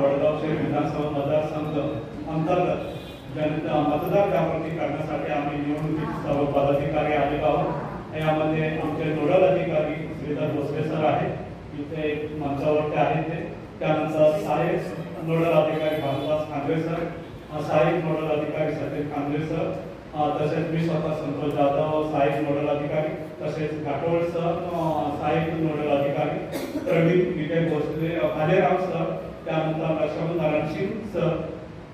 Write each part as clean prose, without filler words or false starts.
वडगाव शहर विधानसभा मतदारसंघ अंतर्गत मतदार जागृती करण्यासाठी आम्ही निवडणुकीचे सर्व पदाधिकारी आलेलो आहोत। यामध्ये आमचे नोडल अधिकारी श्रीधर भोसले सर आहेत, इथे मंचावरती आहेत ते। त्यानंतर सहाय्यक नोडल अधिकारी भानुदास खांद्रे सर, सहाय्यक नोडल अधिकारी सतीश खांद्रे सर, तसेच मी स्वतः संतोष जाधव सहाय्यक नोडल अधिकारी, तसेच घाटोळ सर सहाय्यक नोडल अधिकारी, प्रवीण विजय भोसले भालेराव सर, त्यानंतर लक्ष्मण नारायण सिंग सर,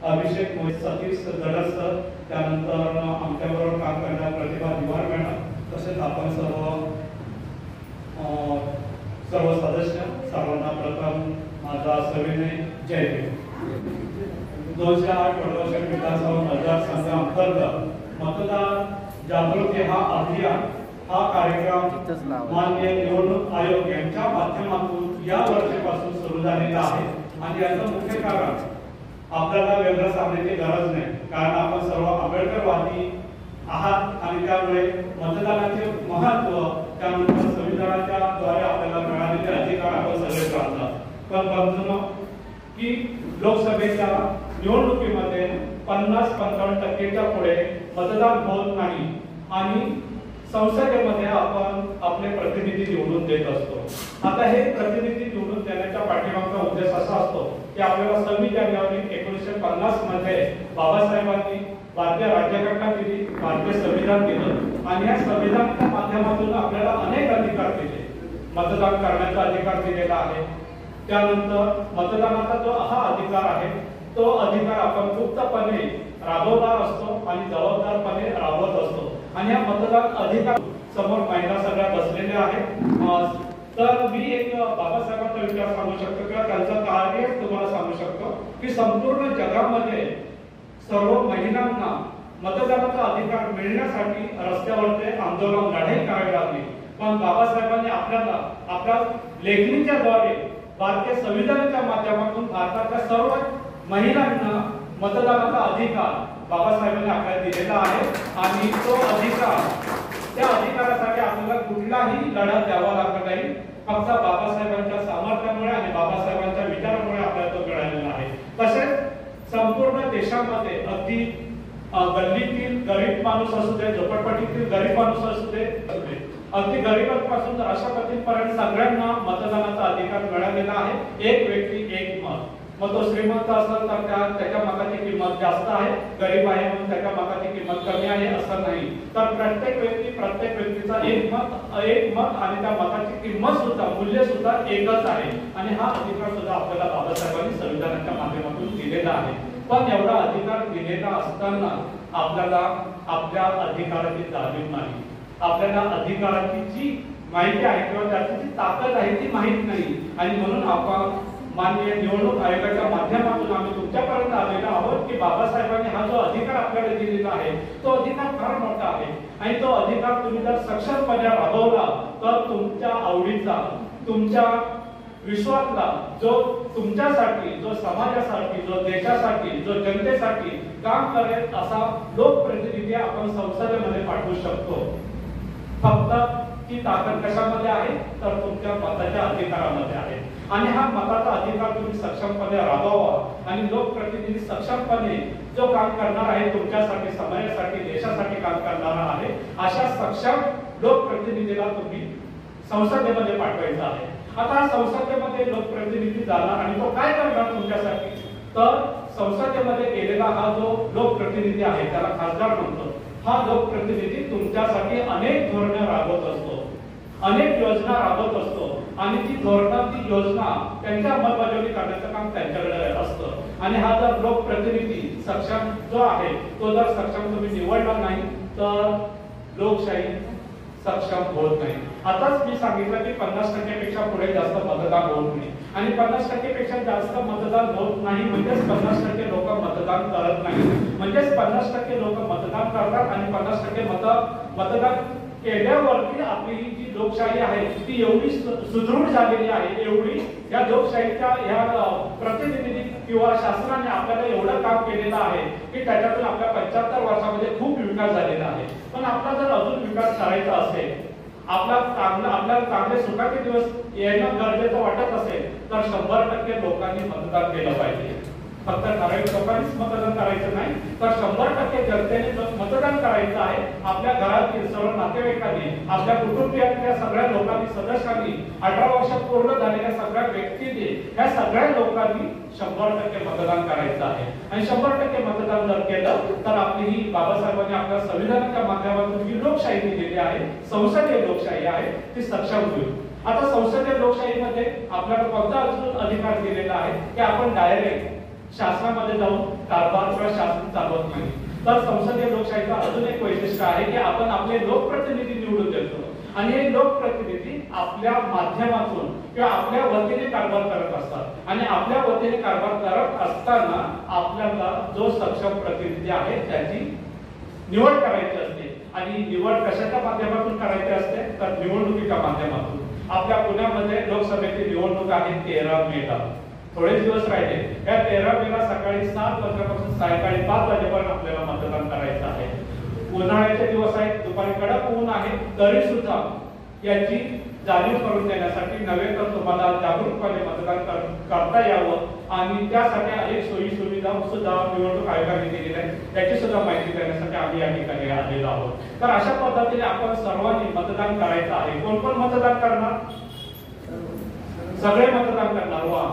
अभिषेक मोहित सतीश जडस सर, त्यानंतर आमच्याबरोबर काम करणाऱ्या प्रतिभा दिवार मॅडम, तसेच आपण सर्व सदस्य सर्वांना प्रथम माझा सविनय जय भीम। 208 वडगाव शहर विधानसभा मतदारसंघ अंतर्गत मतदार जागृती हा अभियान हा कार्यक्रम माननीय निवडणूक आयोग यांच्या माध्यमातून या वर्षापासून सुरू झालेला आहे। आणि याचं मुख्य कारण आपल्याला वेगळं सांगण्याची गरज नाही, कारण आपण सर्व आंबेडकरवादी आहात आणि त्यामुळे मतदानाचे महत्त्व, त्यानंतर संविधानाच्या द्वारे आपल्याला मिळालेले अधिकार आपण सगळे जाणतात। पण बघतो की लोकसभेच्या निवडणुकीमध्ये 50-55% पुढे मतदान होत नाही आणि संसदेमध्ये आपण आपले प्रतिनिधी निवडून देत असतो। आता हे प्रतिनिधी निवडून देण्याच्या पाठीमागचा उद्देश असा असतो की आपल्याला 26 जानेवारी 1950 मध्ये बाबासाहेबांनी भारतीय राज्यघटना दिली, भारतीय संविधान दिलं आणि या संविधानाच्या माध्यमातून आपल्याला अनेक अधिकार दिले। मतदान करण्याचा अधिकार दिलेला आहे, त्यानंतर मतदानाचा जो हा अधिकार आहे तो अधिकार आपण मुक्तपणे राबवणार असतो आणि जबाबदारपणे राबवत असतो। आणि हा मतदान अधिकार समोर महिला सगळ्या बसलेल्या आहेत। तर मी एक बाबासाहेबांचा विचार सांगू शकतो किंवा त्यांचं कार्य तुम्हाला सांगू शकतो की संपूर्ण जगामध्ये सर्व महिलांना मतदानाचा अधिकार मिळण्यासाठी रस्त्यावरचे आंदोलन लढाई करावी लागली, पण बाबासाहेबांनी आपल्याला आपल्या लेखणीच्या द्वारे भारतीय संविधानाच्या माध्यमातून भारताच्या सर्व महिलांना मतदानाचा अधिकार बाबासाहेबांनी आपल्याला दिलेला आहे। आणि तो अधिकार, त्या अधिकारासाठी आपल्याला कुठलाही लढा द्यावा लागत नाही, फक्त बाबासाहेबांच्या सामर्थ्यामुळे आणि बाबासाहेबांच्या विचारामुळे आपल्याला तो मिळालेला आहे। तसेच संपूर्ण देशामध्ये अगदी गल्लीतील गरीब माणूस असू दे, झोपडपट्टीतील गरीब माणूस असू दे, अगदी गरीबांपासून राष्ट्रपतींपर्यंत सगळ्यांना मतदानाचा अधिकार मिळालेला आहे। एक व्यक्ती एक मत, मग तो श्रीमंत असेल तर त्याच्या मताची किंमत जास्त आहे, गरीब आहे म्हणून त्याच्या मताची किंमत कमी आहे असं नाही, तर प्रत्येक व्यक्तीचा एक मत आणि त्या मताची किंमत सुद्धा, मूल्य सुद्धा एकच आहे। आणि हा अधिकार सुद्धा आपल्याला बाबासाहेबांनी संविधानाच्या माध्यमातून दिलेला आहे। पण एवढा अधिकार दिलेला असताना आपल्याला आपल्या अधिकाराची जाणीव नाही, आपल्याला अधिकाराची जी माहिती आहे किंवा त्याची जी ताकद आहे ती माहित नाही। आणि म्हणून आपण माननीय निवडणूक आयोगाच्या माध्यमातून आम्ही तुमच्यापर्यंत आलेलो आहोत की बाबासाहेबांनी हा जो अधिकार आपल्याला दिलेला आहे तो अधिकार फार मोठा आहे आणि तो अधिकार तुम्ही जर सक्षमपणे राबवला तर तुमच्या आवडीचा, तुमच्या विश्वासला, जो तुमच्यासाठी, जो समाजासाठी, जो देशासाठी, जो जनतेसाठी काम करेल असा लोकप्रतिनिधी आपण संसदेमध्ये पाठवू शकतो। फक्त ती ताकद कशामध्ये आहे तर तुमच्या मताच्या अधिकारामध्ये आहे। आणि हा मताचा अधिकार तुम्ही सक्षमपणे राबवा आणि लोकप्रतिनिधी सक्षमपणे जो काम करणार आहे तुमच्यासाठी, समाजासाठी, देशासाठी काम करणारा आहे, अशा सक्षम लोकप्रतिनिधीला तुम्ही संसदेमध्ये पाठवायचं आहे। आता संसदेमध्ये लोकप्रतिनिधी जाणार आणि तो काय करणार तुमच्यासाठी, तर संसदेमध्ये गेलेला हा जो लोकप्रतिनिधी आहे त्याला खासदार म्हणतो। हा लोकप्रतिनिधी तुमच्यासाठी अनेक धोरणे राबवत असतो, अनेक योजना राबवत असतो आणि ती धोरणं, ती योजना त्यांच्या अंमलबजावणी करण्याचं काम त्यांच्याकडे असतं। आणि हा जर लोकप्रतिनिधी सक्षम जो आहे तो जर सक्षम तुम्ही निवडला नाही तर लोकशाही सक्षम होत नाही। आताच मी सांगितलं की 50% पेक्षा पुढे जास्त मतदान होत नाही आणि 50% पेक्षा जास्त मतदान होत नाही म्हणजेच 50% लोक मतदान करत नाही, म्हणजेच 50% लोक मतदान करतात आणि 50% मतदान केल्यावरती आपली जी लोकशाही आहे ती एवढी सुदृढ झालेली आहे, एवढी या लोकशाहीच्या या प्रतिनिधी किंवा शासनाने आपल्याला एवढं काम केलेलं आहे की त्याच्यातून आपल्या 75 वर्षामध्ये खूप विकास झालेला आहे। पण आपला जर अजून विकास करायचा असेल आपल्याला चांगले सुखाचे दिवस येणं गरजेचं वाटत असेल तर 100% लोकांनी मतदान केलं पाहिजे. फक्त ठराविक लोकांनीच मतदान करायचं नाही तर 100% जनतेने मतदान करायचं आहे. आपल्या घरातील सर्व नातेवाईकांनी, आपल्या कुटुंबियातल्या सगळ्या लोकांनी, सदस्यांनी, 18 वर्ष पूर्ण झालेल्या सगळ्या व्यक्तींनी, ह्या सगळ्या लोकांनी 100% मतदान करायचं आहे. आणि 100% मतदान जर केलं तर आपली ही बाबासाहेबांनी आपल्या संविधानाच्या माध्यमातून जी लोकशाही दिलेली आहे, संसदीय लोकशाही आहे, ती सक्षम होईल. आता संसदीय लोकशाहीमध्ये आपल्याला कोणता अजून अधिकार दिलेला आहे की आपण डायरेक्ट शासनामध्ये जाऊन कारभार किंवा शासन चालवत नाही. तर संसदीय लोकशाहीचं अजून एक वैशिष्ट्य आहे की आपण आपले लोकप्रतिनिधी निवडून देतो आणि हे लोकप्रतिनिधी आपल्या माध्यमातून किंवा आपल्या वतीने कारभार करत असतात. आणि आपल्या वतीने कारभार करत असताना आपल्याला जो सक्षम प्रतिनिधी आहे त्याची निवड करायची असते. आणि निवड कशाच्या माध्यमातून करायची असते तर निवडणुकीच्या माध्यमातून. आपल्या पुण्यामध्ये लोकसभेची निवडणूक आहे 13 मेला. थोडेच दिवस राहिले. या 13 मेला सकाळी 7 वाजल्यापासून सायंकाळी 5 वाजेपर्यंत आपल्याला मतदान करायचं आहे. उन्हाळ्याचे दिवस आहेत, दुपारी कडक ऊन आहे, तरी सुद्धा याची जाणीव करून देण्यासाठी नव्हे तर तुम्हाला जागरूकपणे मतदान करता यावं आणि त्यासाठी अनेक सोयी सुविधा सुद्धा निवडणूक आयोगाने दिलेल्या आहेत, त्याची सुद्धा माहिती देण्यासाठी आम्ही या ठिकाणी आलेलो आहोत. तर अशा पद्धतीने आपण सर्वांनी मतदान करायचं आहे. कोण कोण मतदान करणार? सगळे मतदान करणार. वा.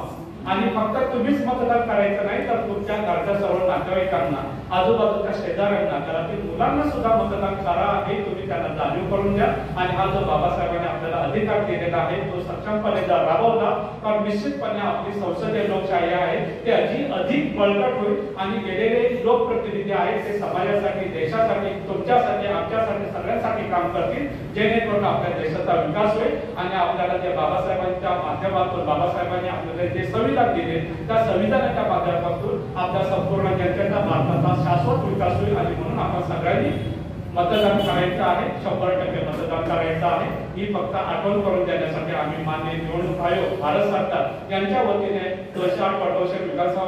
आणि फक्त तुम्हीच मतदान करायचं नाही तर तुमच्या घरच्या सर्व नातेवाईकांना, आजूबाजूच्या शेजाऱ्यांना, घरातील मुलांना सुद्धा मतदान करा हे तुम्ही त्यांना जाणीव करून द्या. आणि हा जो बाबासाहेबांनी आपल्याला अधिकार दिलेला आहे तो सक्षमपणे जर राबवला तर निश्चितपणे आपली संसदीय लोकशाही आहे ते अधिक बळकट होईल. आणि गेलेले लोकप्रतिनिधी आहेत ते समाजासाठी, देशासाठी, तुमच्यासाठी, आमच्यासाठी, सगळ्यांसाठी काम करतील जेणेकरून आपल्या देशाचा विकास होईल. आणि आपल्याला जे बाबासाहेबांच्या माध्यमातून बाबासाहेबांनी आपल्याला जे संविधान दिले त्या संविधानाच्या माध्यमातून आपल्या संपूर्ण जनतेचा, भारताचा शाश्वत विकास होईल. आणि म्हणून आपण सगळ्यांनी मतदान करायचं आहे. 100% मतदान करायचं आहे. ही फक्त आठवण करून देण्यासाठी आम्ही माननीय निवडणूक आयोग, भारत सरकार यांच्या वतीने 208 पटवर्ष विधानसभा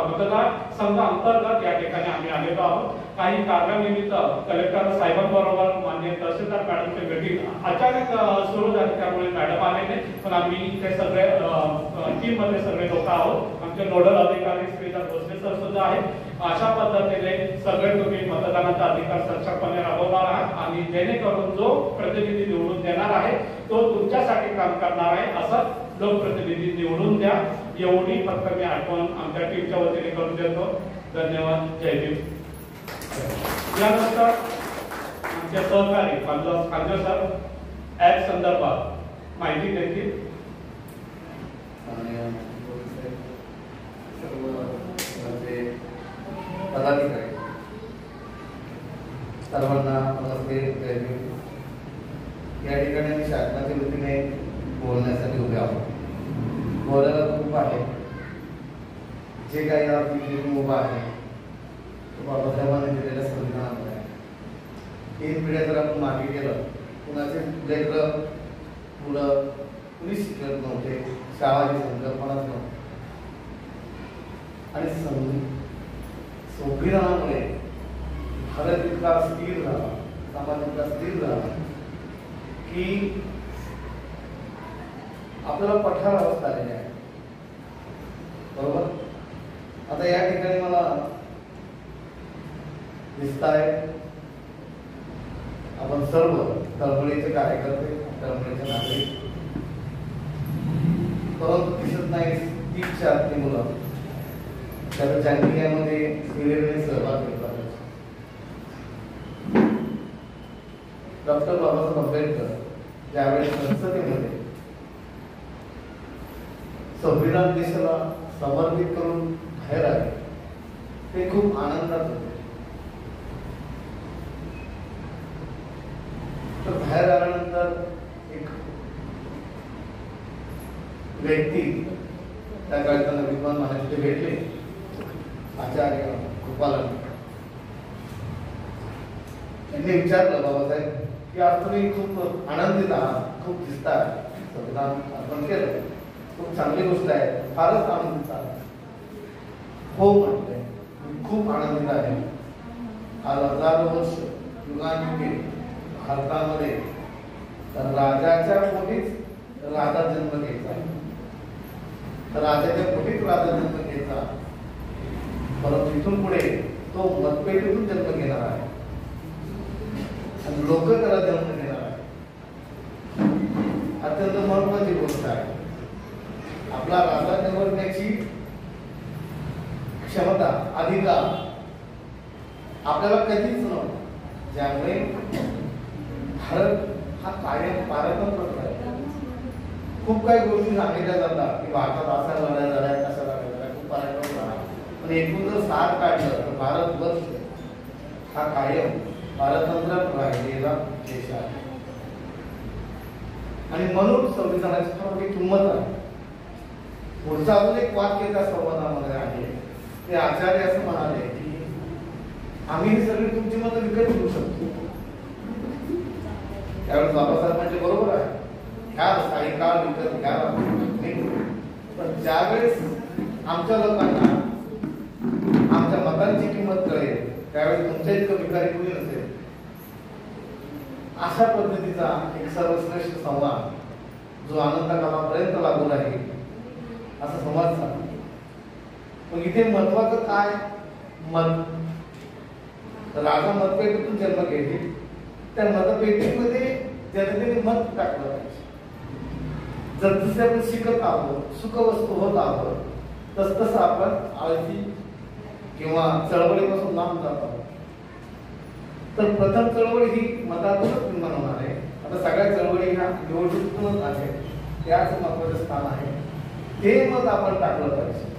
मतदार संघ अंतर्गत या ठिकाणी आम्ही आलेलो आहोत. काही कारणानिमित्त कलेक्टर साहेबांबरोबर माननीय तहसीलदार मॅडमची भेट अचानक सुरू झाली, त्यामुळे मॅडम आले नाही. पण आम्ही ते सगळे टीम मध्ये सगळे लोक आहोत. आमचे नोडल अधिकारी श्रीधर भोसले सर सुद्धा आहेत. अशा पद्धतीने सगळे तुम्ही मतदानाचा अधिकार सक्षमपणे राबवणार आहात आणि जेणेकरून जो प्रतिनिधी निवडून देणार आहे तो तुमच्यासाठी काम करणार आहे असं लोकप्रतिनिधी निवडून द्या. एवढी फक्त मी आठवण आमच्या टीमच्या वतीने करून देतो. धन्यवाद. जय भीम. यानंतर आमचे सहकारी खांजो सर ऍप संदर्भात माहिती देतील. पदाधिकारी सर्वांना नमस्ते. या ठिकाणी आम्ही शासनाच्या वतीने बोलण्यासाठी उभे आहोत. बोलायला खूप आहे. जे काही आपली उभा आहे तो बाबासाहेबांनी दिलेल्या संविधानामध्ये आहे. 3 पिढ्या जर आपण मागे गेलं, कुणाचे लेकरं मुलं कुणी शिकत नव्हते, शाळाची संकल्पनाच नव्हती. आणि संविधानामुळे भारत इतका स्थिर झाला, समाज इतका स्थिर झाला की आपल्याला पठार अवस्था आलेली आहे. बरोबर. आता या ठिकाणी मला दिसत आहे आपण सर्व तळमळीचे कार्यकर्ते, तळमळीचे नागरिक, परंतु दिसत नाही 3-4 ती मुलं त्याच्या जागतिकामध्ये हिरिरीने सहभाग घेतात. डॉक्टर बाबासाहेब आंबेडकर ज्यावेळेस संसदेमध्ये संविधान देशाला समर्पित करून बाहेर आले ते खूप आनंदात होते. तर बाहेर आल्यानंतर एक व्यक्ती त्या काळी त्यांना विद्वान महाराज भेटले, आचार्य गोपालन. त्यांनी विचारलं बाबासाहेब की आज तुम्ही खूप आनंदित आहात, खूप दिसतात, संविधान अर्पण केलं, खूप चांगली गोष्ट आहे, फारच आनंदित आहात. हो म्हटले, खूप आनंदित आहे. आज हजारो वर्ष युगांयुगे भारतामध्ये राजाच्या पोटीच राजा जन्म घ्यायचा, राजाच्या पोटीच राजा जन्म घ्यायचा, परंतु इथून पुढे तो मतपेटीतून जन्म घेणार आहे आणि लोक त्याला जन्म देणार आहे. अत्यंत महत्वाची गोष्ट आहे. आपला राजा निवडण्याची क्षमता, अधिकार आपल्याला कधीच नव्हता, ज्यामुळे भारत हा कायम पारतंत्र्य आहे. खूप काही गोष्टी सांगितल्या जातात की भारतात असा लढाई झाल्या, कशा लढाई झाल्या, खूप पारतंत्र्य आहे. पण एकूण जर साथ काढलं तर भारतवर्ष हा कायम पारतंत्र्यात राहिलेला देश आहे. आणि म्हणून संविधानाची फार मोठी किंमत आहे. पुढचं अजून एक वाक्य त्या संवादामध्ये आहे. ते आचार्य असं म्हणाले की आम्ही ही सगळी तुमची मतं विकत घेऊ शकतो. त्यावेळेस बाबासाहेब म्हणजे बरोबर आहे, ह्या काही काळ विकत घ्या, पण ज्यावेळेस आमच्या लोकांना आमच्या मतांची किंमत कळेल त्यावेळेस तुमच्या इतकं भिकारी कुणी नसेल. अशा पद्धतीचा एक सर्वश्रेष्ठ संवाद जो अनंतकालापर्यंत लागू राहील असा संवाद झाला. पण इथे महत्वाचं काय, मत. राजा मतपेटीतून जन्म घेतील, त्या मतपेटीमध्ये जनतेने मत टाकलं पाहिजे. जसजसे आपण शिकत आहोत, सुखवस्तू होत आहोत, तसतसं आपण आळशी किंवा चळवळीपासून लांब जात आहोत. तर प्रथम चळवळ ही मतातूनच निर्माण होणार आहे. आता सगळ्या चळवळी ह्या निवडणुकीतूनच आहेत, त्याच महत्वाचं स्थान आहे. ते मत आपण टाकलं पाहिजे.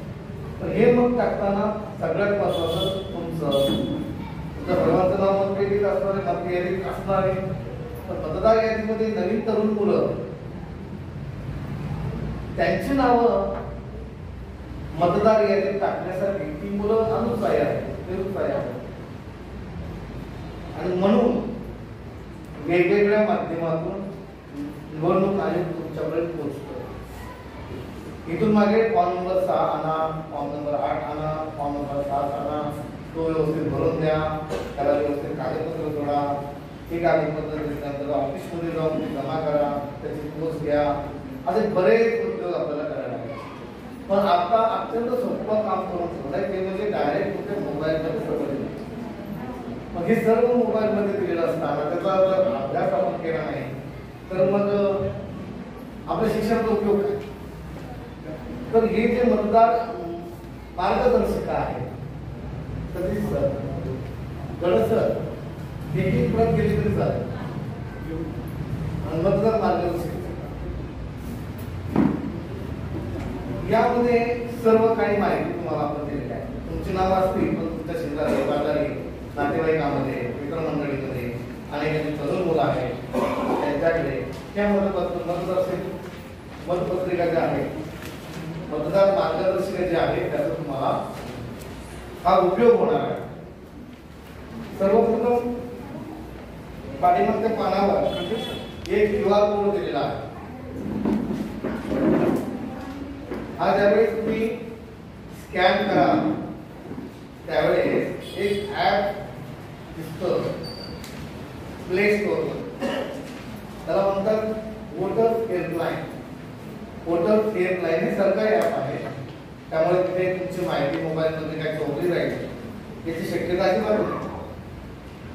पण हे मत टाकताना सगळ्यात महत्वाचं तुमचं सर्वांचं नाव मतपेटीत असणारे, मत यादीत असणारे, पण मतदार यादीमध्ये नवीन तरुण मुलं त्यांची नावं मतदार यादीत टाकण्यासाठी ती मुलं अनुत्साही आहेत, निरुत्साही आहेत. आणि म्हणून वेगवेगळ्या माध्यमातून निवडणूक आयोग तुमच्यापर्यंत पोहोचतो. इथून मागे फॉर्म नंबर 6 आणा, फॉर्म नंबर 8 आणा, फॉर्म नंबर 7 आणा, तो व्यवस्थित भरून द्या, त्याला व्यवस्थित कागदपत्र जोडा, ते कागदपत्र दिल्यानंतर ऑफिसमध्ये जाऊन ते जमा करा, त्याची पोच घ्या, असे बरेच उद्योग आपल्याला करायला लागले. पण आता अत्यंत सोपं काम करून ठेवलंय, ते म्हणजे डायरेक्ट तुमच्या मोबाईलमध्ये सगळं दिलं. मग हे सर्व मोबाईलमध्ये दिलेलं असताना त्याचा जर अभ्यास आपण केला नाही तर मग आपल्या शिक्षणाचा उपयोग काय? तर हे जे मतदार मार्गदर्शिका आहे, सतीश सर, गड सर, हे प्रत गेली तरी चालेल. मतदार मार्गदर्शिका यामध्ये सर्व काही माहिती तुम्हाला आपण दिलेली आहे. तुमची नावं असतील, पण तुमच्या शेजारी, बाजारी, नातेवाईकामध्ये, मित्रमंडळीमध्ये अनेक तरुण मुलं आहेत, त्यांच्याकडे त्या मतपत्रिका ज्या आहेत, मतदार मार्गदर्शिका जे आहे, त्याचा तुम्हाला हा उपयोग होणार आहे. सर्वप्रथम पाठीमागच्या पानावर एक QR कोड दिलेला आहे. हा ज्यावेळेस तुम्ही स्कॅन करा त्यावेळेस एक ऍप दिसतं प्ले स्टोअरवर, त्याला म्हणतात वोटर हेल्पलाईन. वोटर हेल्पलाईन हे सरकारी ऍप आहे, त्यामुळे तिथे तुमची माहिती मोबाईलमध्ये काय चोरली जाईल याची शक्यता अजिबात नाही.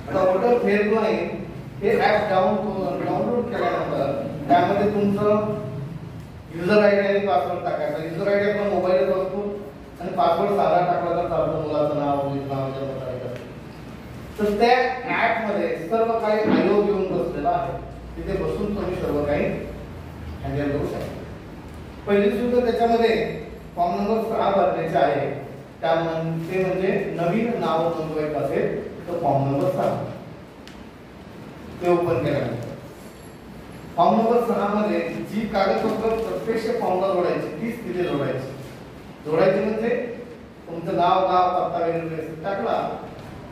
आता वोटर हेल्पलाईन हे ऍप डाउनलोड केल्यानंतर त्यामध्ये तुमचं युजर आयडी आणि पासवर्ड टाकायचा. युजर आयडी आपला मोबाईलच असतो आणि पासवर्ड साधा टाकला तर चालतं, मुलाचं नाव, मुलीचं नाव, जन्मतारीख. तर त्या ऍप मध्ये सर्व काही आयोग येऊन बसलेला आहे, तिथे बसून तुम्ही सर्व काही हँडल करू शकता. पहिली सुद्धा त्याच्यामध्ये फॉर्म नंबर 6 भरण्याचे आहे, ते म्हणजे नवीन नाव नोंदवायचं असेल तर फॉर्म नंबर 6 ते ओपन केल्यानंतर फॉर्म नंबर 6 मध्ये जी कागदपत्र प्रत्यक्ष फॉर्मला जोडायची तीच तिथे जोडायची म्हणजे तुमचं नाव, गाव, पत्ता वगैरे टाकला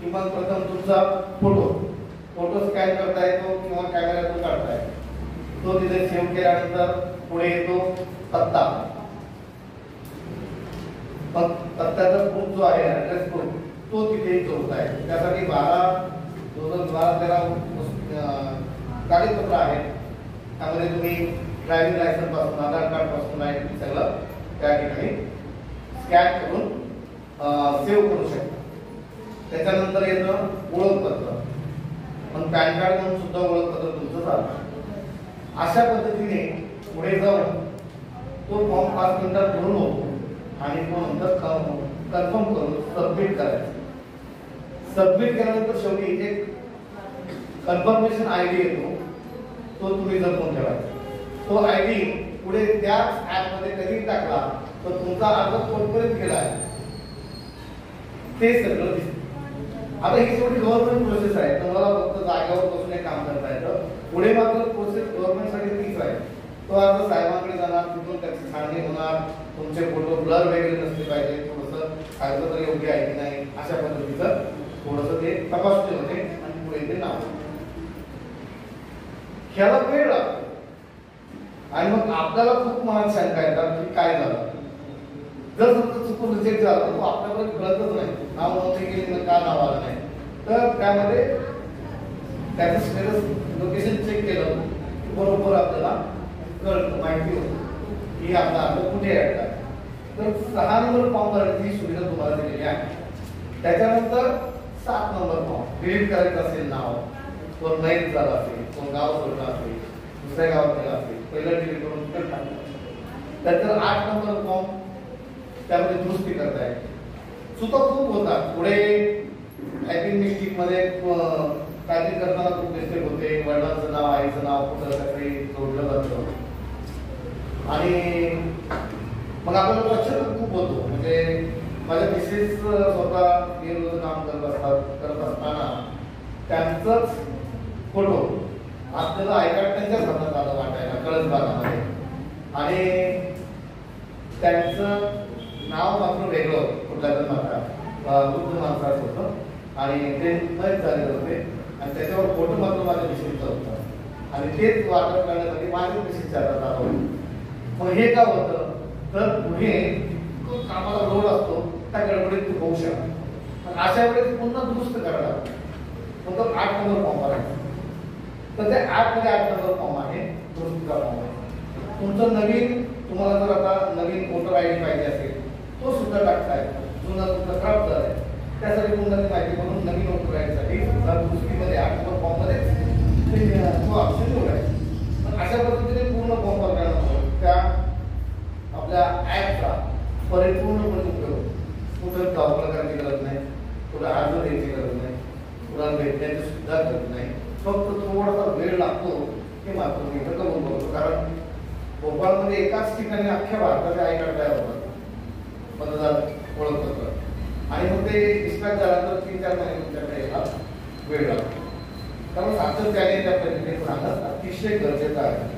की मग प्रथम तुमचा फोटो स्कॅन करता येतो किंवा कॅमेऱ्यातून काढता येतो, तो तिथे सेव्ह केल्यानंतर पुढे येतो पत्ता. मग पत्त्याचा प्रूफ जो आहे, ऍड्रेस प्रूफ, तो तिथे जोडता येतो. त्यासाठी 12 13 कागदपत्र आहेत त्यामध्ये तुम्ही ड्रायव्हिंग लायसन्स पासून आधार कार्ड पासून सगळं त्या ठिकाणी स्कॅन करून सेव्ह करू शकता. त्याच्यानंतर येतं ओळखपत्र, पण पॅन कार्ड म्हणून सुद्धा ओळखपत्र तुमचं चालतं. अशा पद्धतीने पुढे जाऊन तो फॉर्म 5 मिनिटात भरून होतो आणि तो नंतर कन्फर्म करून सबमिट करायचं. सबमिट केल्यानंतर शेवटी एक कन्फर्मेशन ID येतो, तो तुम्ही जपून ठेवायचा. तो ID पुढे त्या ऍप मध्ये कधी टाकला तर तुमचा अर्ज कोणपर्यंत गेला आहे ते सगळं दिसतं. आता ही शेवटी गव्हर्नमेंट प्रोसेस आहे, तुम्हाला फक्त जागेवर बसून एक काम करता येतं. पुढे मात्र प्रोसेस गव्हर्नमेंटसाठी तीच आहे. तो अर्ज साहेबांकडे जाणार, तिथून त्याची छाननी होणार, तुमचे फोटो ब्लर वगैरे नसले पाहिजे, थोडंसं कागदपत्र योग्य आहे की नाही अशा पद्धतीचं थोडंसं ते तपासणी होते आणि पुढे ते नाव. ह्याला वेळ लागतो आणि मग आपल्याला खूप मनात शंका येतात की काय झालं. जर समजा चुकून रिजेक्ट झाला तर तो आपल्याकडे कळतच नाही, नाव नोंदणी केली का नाव आलं नाही. तर त्यामध्ये त्याचं स्टेटस लोकेशन चेक केलं बरोबर आपल्याला कळतं, माहिती होतं की आपला अर्ज कुठे ऍड आहे. तर 6 नंबर फॉर्म भरण्याची सुविधा तुम्हाला दिलेली आहे. त्याच्यानंतर 7 नंबर फॉर्म डिलीट करायचं असेल नाव, कोण नाही झाला असेल, कोण गाव सोडला असेल, दुसऱ्या गावात गेला असेल, पहिलं डिलीट करून तिकडे टाकलं. त्यानंतर 8 नंबर फॉर्म त्यामध्ये दुरुस्ती करताय. चुका खूप होतात पुढे, टायपिंग मिस्टेक मध्ये टायपिंग करताना खूप मिस्टेक होते. वडिलांचं नाव, आईचं नाव कुठं काही जोडलं जातं आणि मग आपल्याला लक्षात खूप होतो. म्हणजे माझ्या मिसेस स्वतः काम करत असताना त्यांचंच फोटो आपल्याला आय कार्ड त्यांच्याच हातात आलं वाटायला कळस भागामध्ये आणि त्यांचं नाव मात्र वेगळं होतं, कुठल्या तर मात्र वृद्ध माणसाचं होतं आणि ते मयत झालेलं होते आणि त्याच्यावर फोटो मात्र माझ्या मिसेसचा होता आणि तेच वाटप करण्यासाठी माझ्या मिसेसच्या हातात आलं होतं. मग हे का होतं तर पुढे कामाला लोड असतो, त्या गडबडीत तू होऊ शकतो. पण अशा वेळेस पुन्हा दुरुस्त करायला लागतं. मग 8 नंबर फॉर्म भरायचा. तर त्या ऍपमध्ये 8 नंबर फॉर्म आहे, दुरुस्तीचा फॉर्म आहे. तुमचं नवीन, तुम्हाला जर आता नवीन वोटर ID पाहिजे असेल तो सुद्धा टाकताय. जुना तुमचा खराब झालाय त्यासाठी पुन्हा माहिती म्हणून नवीन वोटर ID साठी दुरुस्तीमध्ये 8 नंबर फॉर्म मध्ये तो ऑप्शन निवडायचा. पण अशा पद्धतीने पूर्ण फॉर्म भरल्यानंतर त्या आपल्या ऍपचा परिपूर्णपणे उपयोग, कुठं धावपळ करायची गरज नाही, कुठं अर्ज द्यायची गरज नाही, कुणाला भेटण्याची सुद्धा गरज नाही. फक्त थोडासा वेळ लागतो हे मात्र मी इथं करून बघतो. कारण भोपाळमध्ये एकाच ठिकाणी अख्ख्या भारताचे आय कार्ड तयार होतात, मतदार ओळखपत्र, आणि मग ते डिस्पॅच झाल्यानंतर 3-4 महिने तुमच्याकडे यायला वेळ लागतो. कारण सातत्याने त्या पद्धतीने सांगणं अतिशय गरजेचं आहे.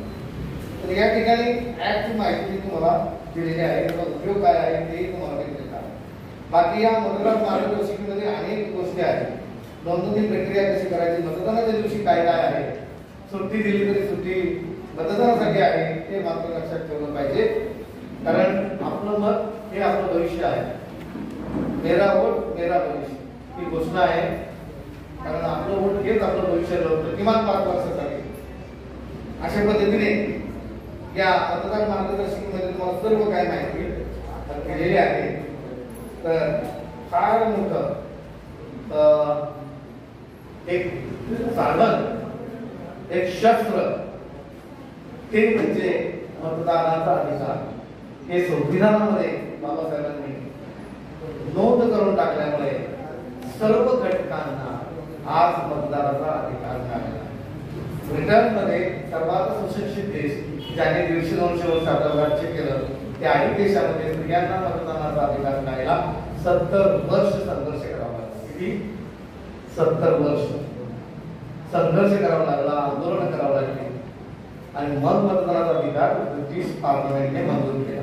तर या ठिकाणी ऍपची माहिती मी तुम्हाला दिलेली आहे, त्याचा उपयोग काय आहे तेही तुम्हाला दिलेलं आहे. बाकी या मतदार मार्गदर्शिकेमध्ये अनेक गोष्टी आहेत. नोंदणी प्रक्रिया कशी करायची, मतदानाच्या दिवशी काय काय आहे, सुट्टी दिली तरी सुट्टी मतदानासाठी आहे ते मात्र लक्षात ठेवलं पाहिजे. कारण आपलं मत हे आपलं भविष्य आहे. मेरा वोट मेरा भविष्य ही घोषणा आहे. कारण आपलं वोट हेच आपलं भविष्य ठरवतं, किमान 5 वर्षासाठी. अशा पद्धतीने या मतदार मार्गदर्शकामध्ये तुम्हाला सर्व काय माहिती दिलेली आहे. तर फार मोठं एक साधन, एक शस्त्र ते म्हणजे मतदानाचा अधिकार. हे संविधानामध्ये बाबासाहेबांनी नोंद करून टाकल्यामुळे सर्व घटकांना आज मतदानाचा अधिकार मिळाला. ब्रिटनमध्ये सर्वात सुशिक्षित देश ज्याने 150-200 वर्ष आपल्याला राज्य केलं त्याही देशामध्ये स्त्रियांना मतदानाचा अधिकार मिळायला 70 वर्ष संघर्ष करावा लागला. किती? 70 वर्ष संघर्ष करावा लागला, आंदोलन करावं लागले आणि मग मतदानाचा अधिकार ब्रिटिश पार्लमेंटने मंजूर केला.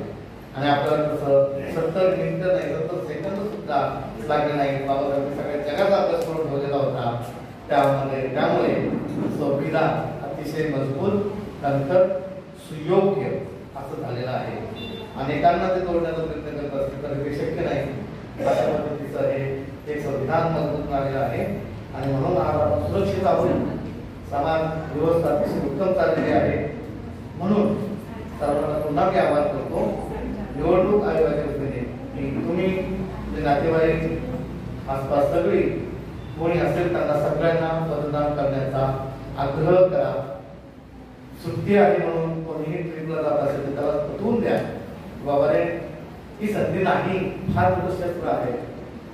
आणि आपल्याला तसं 70 मिनिटं नाही, 70 सेकंद सुद्धा लागले नाही. बाबासाहेब सगळ्या जगाचा अभ्यास करून ठेवलेला होता. त्यामुळे संविधान अतिशय मजबूत, नंतर सुयोग्य असं झालेलं आहे. अनेकांना ते तोडण्याचा प्रयत्न करत असतील तर ते शक्य नाही. अशा पद्धतीचं हे एक संविधान मजबूत झालेलं आहे आणि म्हणून आज आपण सुरक्षित आहोत. समाज व्यवस्था अतिशय उत्तम चाललेली आहे. म्हणून सर्वांना पुन्हा मी आवाहन करतो, निवडणूक आयोगाच्या वतीने तुम्ही जे नातेवाईक आसपास सगळी कोणी असेल त्यांना सगळ्यांना मतदान करण्याचा आग्रह करा. सुट्टी आहे म्हणून कोणीही ट्रिपला जात असेल तर त्याला पटवून द्या, बाबा रे ही संधी नाही, फार मोठं क्षेत्र आहे,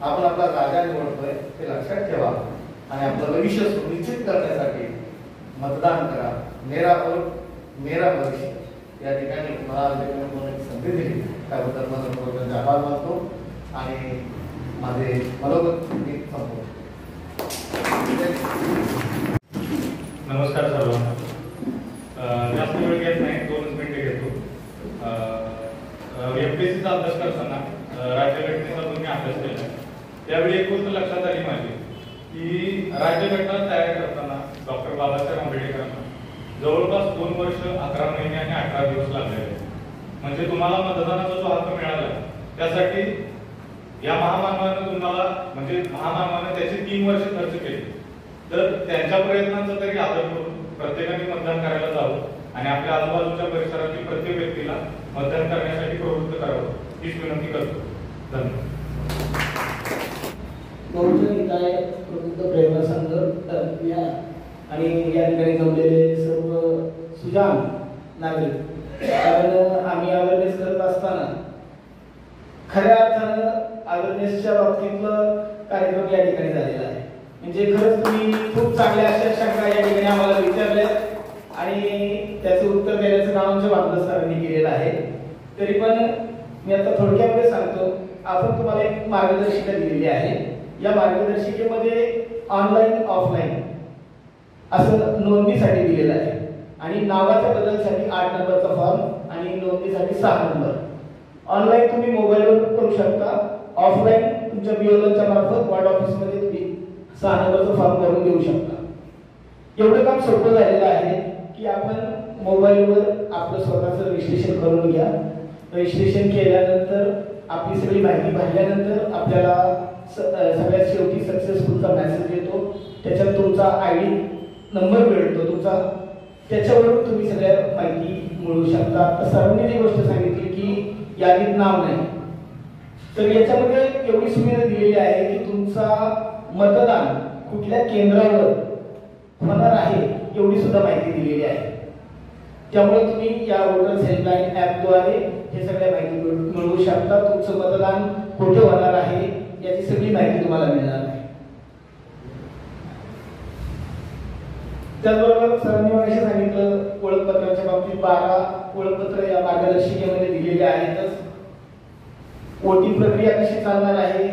आपण आपला राजा निवडतोय ते लक्षात ठेवा आणि आपलं भविष्य सुनिश्चित करण्यासाठी मतदान करा. मेरा वोट मेरा भविष्य या ठिकाणी मला संधी दिली त्याबद्दल मला आभार मानतो आणि माझे मनोगत मी संपवतो. नमस्कार सर्वांना. जास्त वेळ घेत नाही, 2 मिनिटे घेतो. एमपीएससीचा अभ्यास करताना राज्यघटनेचा तुम्ही अभ्यास केला, त्यावेळी एक गोष्ट लक्षात आली माझी की राज्यघटना तयार करताना डॉक्टर बाबासाहेब आंबेडकरांना जवळपास 2 वर्ष 11 महिने आणि 18 दिवस लागलेले. म्हणजे तुम्हाला मतदानाचा जो हक्क मिळाला त्यासाठी या महामानवानं तुम्हाला म्हणजे महामानवानं त्याचे 3 वर्ष खर्च केले. तर त्यांच्या प्रयत्नांचा तरी आदर करून प्रत्येकाने मतदान करायला जावं आणि आपल्या आजूबाजूच्या परिसरातील प्रत्येक व्यक्तीला मतदान करण्यासाठी प्रवृत्त करावं हीच विनंती करतो. धन्यवाद. बहुजन हिताय प्रबुद्ध प्रेरणा संघ आणि या ठिकाणी जमलेले सर्व सुजाण नागरिक, कारण आम्ही अवेअरनेस करत असताना खऱ्या अर्थानं अवेअरनेसच्या बाबतीतलं कार्यक्रम या ठिकाणी झालेला आहे. म्हणजे खरंच तुम्ही खूप चांगल्या अशा शंका या ठिकाणी आम्हाला विचारल्या आणि त्याचं उत्तर देण्याचं काम आमच्या वामदास सरांनी केलेलं आहे. तरी पण मी आता थोडक्यामध्ये सांगतो, आपण तुम्हाला एक मार्गदर्शिका दिलेली आहे. या मार्गदर्शिकेमध्ये ऑनलाईन ऑफलाईन असं नोंदणीसाठी दिलेलं आहे आणि नावाच्या बदलसाठी 8 नंबरचा फॉर्म आणि नोंदणीसाठी 6 नंबर. ऑनलाईन तुम्ही मोबाईलवर करू शकता, ऑफलाईन तुमच्या बीओलच्या मार्फत वॉर्ड ऑफिसमध्ये तुम्ही 6 नंबरचा फॉर्म भरून देऊ शकता. एवढं काम सोपं झालेलं आहे की आपण मोबाईलवर आपलं स्वतःचं रजिस्ट्रेशन करून घ्या. रजिस्ट्रेशन केल्यानंतर आपली सगळी माहिती भरल्यानंतर आपल्याला सगळ्यात शेवटी सक्सेसफुलचा मेसेज येतो. त्याच्यात तुमचा आयडी नंबर मिळतो तुमचा, त्याच्यावरून तुम्ही सगळ्या माहिती मिळवू शकता. तर सरांनी जी गोष्ट सांगितली की यादीत नाव नाही, तर याच्यामध्ये एवढी सुविधा दिलेली आहे की तुमचा मतदान कुठल्या केंद्रावर होणार आहे एवढी सुद्धा माहिती दिलेली आहे. त्यामुळे तुम्ही या वोटर्स हेल्पलाईन ॲपद्वारे हे सगळ्या माहिती मिळवू शकता. तुमचं मतदान कुठे होणार आहे याची सगळी माहिती तुम्हाला मिळणार आहे. त्याचबरोबर सरांनी मला सांगितलं ओळखपत्राच्या बाबतीत 12 ओळखपत्र या मार्गदर्शिकेमध्ये दिलेले आहेतच. वोटिंग प्रक्रिया कशी चालणार आहे,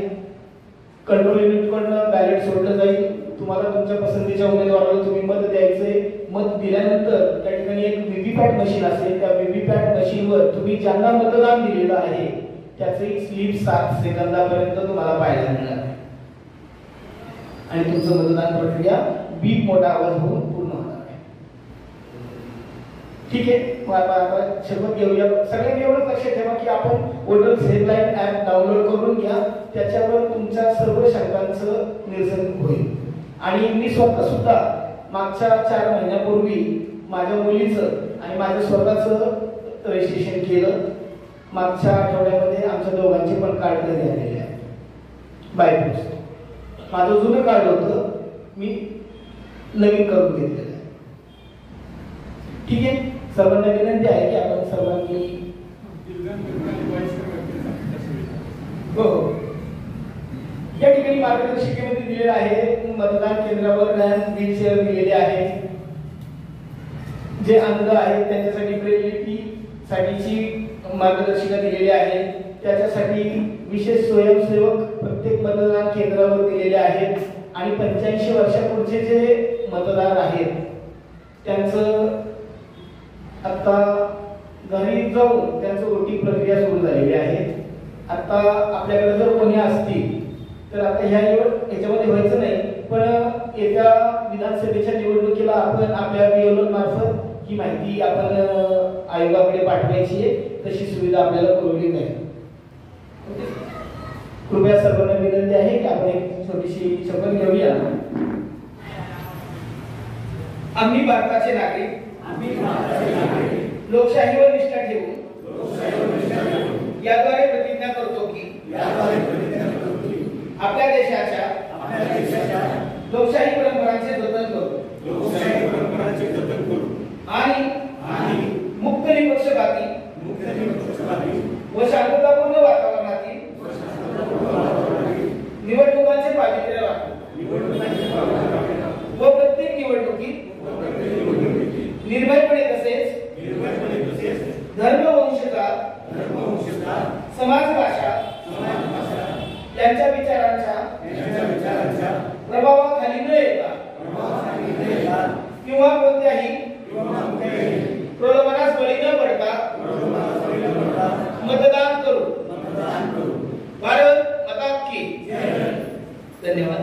कंट्रोल युनिटकडून बॅलेट सोडलं जाईल. तुम्हाला तुमच्या पसंतीच्या उमेदवाराला तुम्ही मत द्यायचंय. मत दिल्यानंतर त्या ठिकाणी एक व्हीव्हीपॅट मशीन असेल, त्या व्हीव्हीपॅट मशीनवर तुम्ही ज्यांना मतदान दिलेलं आहे त्याचे स्लिप 7 सेकंदापर्यंत तुम्हाला पाहायला मिळणार आहे आणि तुमचं मतदान प्रक्रिया बीप मोठा आवाज होऊन पूर्ण होणार आहे. ठीक आहे, मग आता शपथ घेऊया. सगळ्यांनी एवढंच लक्षात ठेवा की आपण वोटर्स हेल्पलाईन ॲप डाउनलोड करून घ्या, त्याच्यावर तुमच्या सर्व शंकांचं निरसन होईल. आणि मी स्वतः सुद्धा मागच्या 4 महिन्यापूर्वी माझ्या मुलीचं आणि माझ्या स्वतःचं रजिस्ट्रेशन केलं. मागच्या आठवड्यामध्ये आमच्या दोघांचे पण कार्ड घरी आलेले आहे बाय पोस्ट. माझं जुनं कार्ड होतं, मी नवीन करून घेतलेलं आहे. ठीक आहे, सर्वांना विनंती आहे की आपण सर्वांनी हो या ठिकाणी मार्गदर्शिकेमध्ये दिलेलं आहे. मतदान केंद्रावर रॅम्प व्हीलचेअर दिलेले आहे. जे अंध आहेत त्यांच्यासाठी ब्रेलिटी साठीची मार्गदर्शिका दिलेली आहे. त्याच्यासाठी विशेष स्वयंसेवक प्रत्येक मतदान केंद्रावर दिलेले आहेत आणि 85 वर्षापुढचे जे मतदार आहेत त्यांचं आता घरी जाऊन त्यांचं वोटिंग प्रक्रिया सुरू झालेली आहे. आता आपल्याकडे जर कोणी असतील तर आता ह्याच्यामध्ये व्हायचं नाही, पण येत्या विधानसभेच्या निवडणुकीला आपण आपल्या बीएलओ मार्फत ही माहिती आपण आयोगाकडे पाठवायची आहे. तशी सुविधा आपल्याला पुरवली जाईल. कृपया सर्वांना विनंती आहे की आपण एक छोटीशी शपथ घेऊया. आम्ही भारताचे नागरिक लोकशाहीवर निष्ठा ठेवून याद्वारे प्रतिज्ञा करतो की आपल्या देशाच्या लोकशाही परंपरांचे जतन करू आणि मुक्त निपक्षपाती व शांततापूर्ण वातावरणातील निवडणुकांचे पावित्र्य राखू व प्रत्येक निवडणुकीत निर्भयपणे तसेच धर्म वंशता समाज भाषा यांच्या विचारांच्या प्रभावाखाली न येता किंवा कोणत्याही प्रलोभनास बळी न पडता मतदान करू. भारत माता की जय. धन्यवाद.